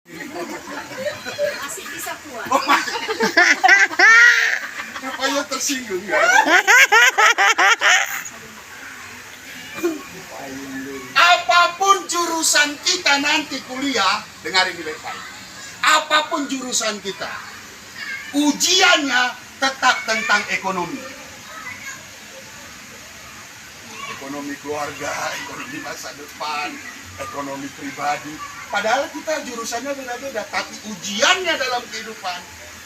Masih bisa kuat. Oh, rupanya tersinggung ya. Apapun jurusan kita nanti kuliah, dengarin ini baik-baik. Apapun jurusan kita, ujiannya tetap tentang ekonomi. Ekonomi keluarga, ekonomi masa depan, ekonomi pribadi. Padahal kita jurusannya beda-beda, tapi ujiannya dalam kehidupan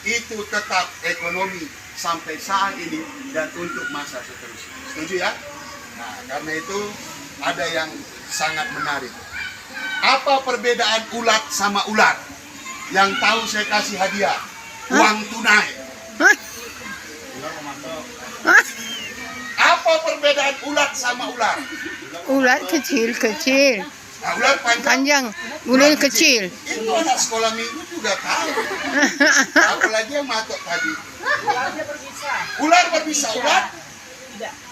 itu tetap ekonomi sampai saat ini dan untuk masa seterusnya. Setuju ya? Nah, karena itu ada yang sangat menarik. Apa perbedaan ulat sama ular? Yang tahu saya kasih hadiah, uang tunai. Apa perbedaan ulat sama ular? Ulat kecil-kecil, Nah, ular panjang, panjang, ular kecil. itu anak sekolah minggu juga tahu. Apalagi yang matok tadi. Ular berbisa, ular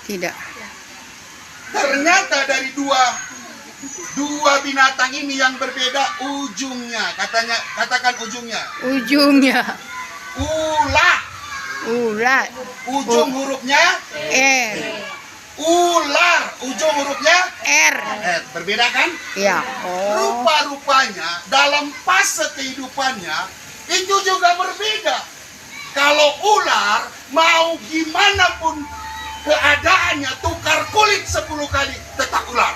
Tidak. ternyata dari dua binatang ini yang berbeda ujungnya. Katakan ujungnya. Ujungnya Ulat. ulat. Ujung hurufnya R. ular. Ujung hurufnya R. berbeda kan? Ya. Oh. Rupa-rupanya dalam fase kehidupannya itu juga berbeda. Kalau ular mau gimana pun keadaannya, tukar kulit 10 kali tetap ular.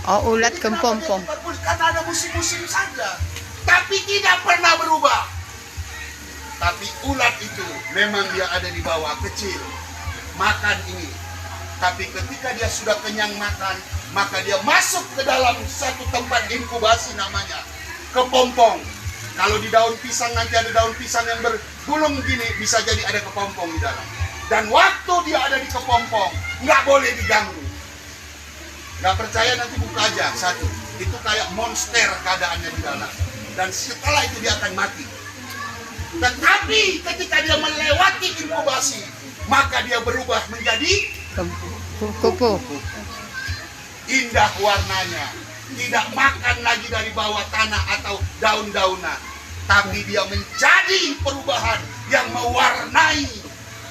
Oh, ulat kepompong. Karena ada musim-musim saja, tapi tidak pernah berubah. Tapi ulat itu memang dia ada di bawah, kecil, makan ini. Tapi ketika dia sudah kenyang makan, maka dia masuk ke dalam satu tempat inkubasi namanya kepompong. Kalau di daun pisang nanti ada daun pisang yang bergulung gini, bisa jadi ada kepompong di dalam. Dan waktu dia ada di kepompong, nggak boleh diganggu. Nggak percaya nanti buka aja satu. Itu kayak monster keadaannya di dalam. Dan setelah itu dia akan mati. Tetapi ketika dia melewati inkubasi, maka dia berubah menjadi Kupu. indah warnanya. Tidak makan lagi dari bawah tanah atau daun-daunan. Tapi dia menjadi perubahan yang mewarnai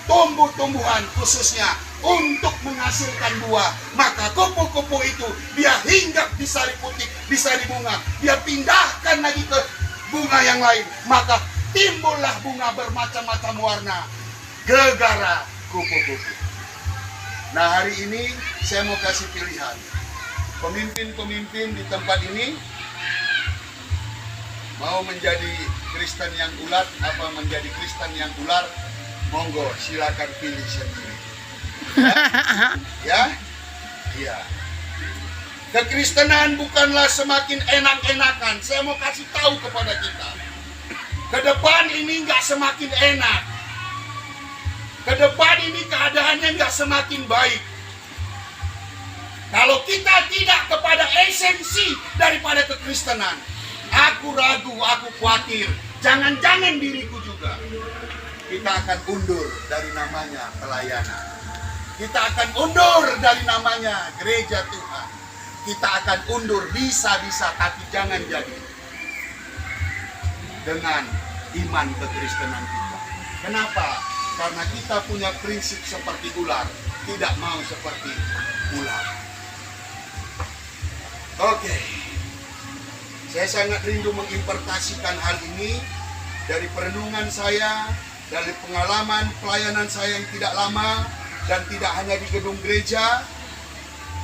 tumbuh-tumbuhan khususnya untuk menghasilkan buah. Maka kupu-kupu itu dia hinggap di sari putih, di sari bunga. Dia pindahkan lagi ke bunga yang lain. Maka timbullah bunga bermacam-macam warna gegara kupu-kupu. Nah, hari ini saya mau kasih pilihan. Pemimpin-pemimpin di tempat ini mau menjadi Kristen yang ulat apa menjadi Kristen yang ular, monggo silakan pilih sendiri. Ya? Iya. Kekristenan bukanlah semakin enak-enakan. Saya mau kasih tahu kepada kita. Ke depan ini nggak semakin enak. Ke depan ini keadaannya nggak semakin baik. Kalau kita tidak kepada esensi daripada kekristenan, aku ragu, aku khawatir, jangan-jangan diriku juga, kita akan undur dari namanya pelayanan. Kita akan undur dari namanya gereja Tuhan. Kita akan undur bisa-bisa, tapi jangan jadi dengan iman kekristenan kita. Kenapa? Karena kita punya prinsip seperti ular, tidak mau seperti ular. Oke, saya sangat rindu mengimpartasikan hal ini dari perenungan saya, dari pengalaman pelayanan saya yang tidak lama dan tidak hanya di gedung gereja,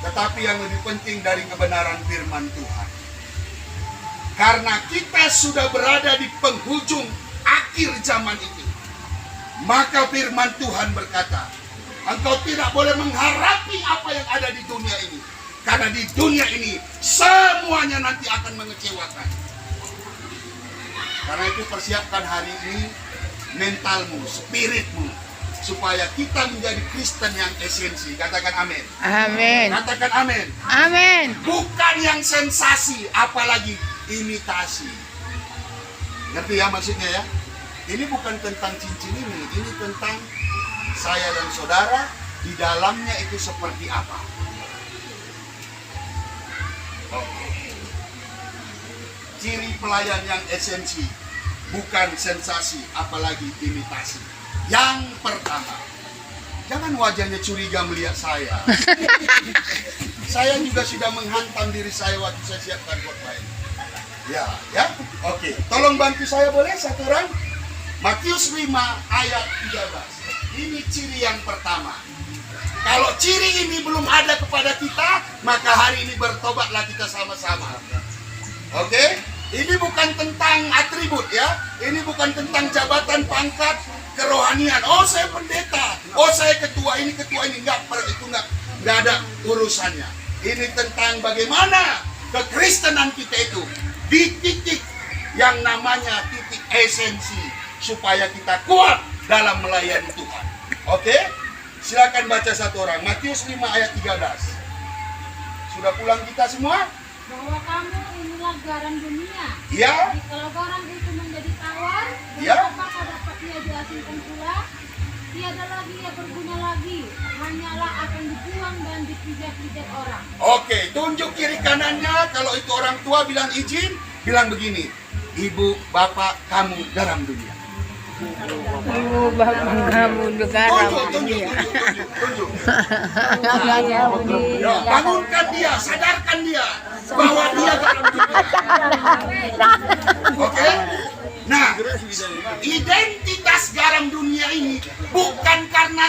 tetapi yang lebih penting dari kebenaran firman Tuhan. Karena kita sudah berada di penghujung akhir zaman itu, maka firman Tuhan berkata, engkau tidak boleh mengharapi apa yang ada di dunia ini. Karena di dunia ini semuanya nanti akan mengecewakan. Karena itu persiapkan hari ini mentalmu, spiritmu, supaya kita menjadi Kristen yang esensi. Katakan amin. Amin. Katakan amin. Amin. Bukan yang sensasi, apalagi imitasi. Ngerti ya maksudnya ya? Ini bukan tentang cincin ini tentang saya dan saudara di dalamnya itu seperti apa. Oke. ciri pelayan yang esensi, bukan sensasi, apalagi imitasi. Yang pertama, jangan wajahnya curiga melihat saya. Saya juga sudah menghantam diri saya waktu saya siapkan khotbah ini. Ya, ya, oke. Tolong bantu saya boleh satu orang? Matius 5 ayat 13. Ini ciri yang pertama. Kalau ciri ini belum ada kepada kita, maka hari ini bertobatlah kita sama-sama. Oke? Ini bukan tentang atribut ya. Ini bukan tentang jabatan, pangkat, kerohanian. Oh, saya pendeta. Oh, saya ketua ini, ketua ini. Enggak ada urusannya. Ini tentang bagaimana kekristenan kita itu di titik yang namanya titik esensi supaya kita kuat dalam melayani Tuhan. Oke? Silakan baca satu orang. Matius 5 ayat 13. Sudah pulang kita semua? Bahwa kamu inilah garam dunia. Ya. Jadi kalau garam itu menjadi tawar, Ya. apakah dapat ia diasinkan pula? Tiada lagi ia berguna lagi, hanyalah akan dibuang dan dipijak-pijak orang. Oke, tunjuk kiri kanannya. Kalau itu orang tua bilang izin, bilang begini. Ibu, bapak, kamu garam dunia. Kamu negara. Tunjuk. Ya, bangunkan dia, sadarkan dia bahwa dia garam dunia. Oke? Nah, identitas garam dunia ini bukan karena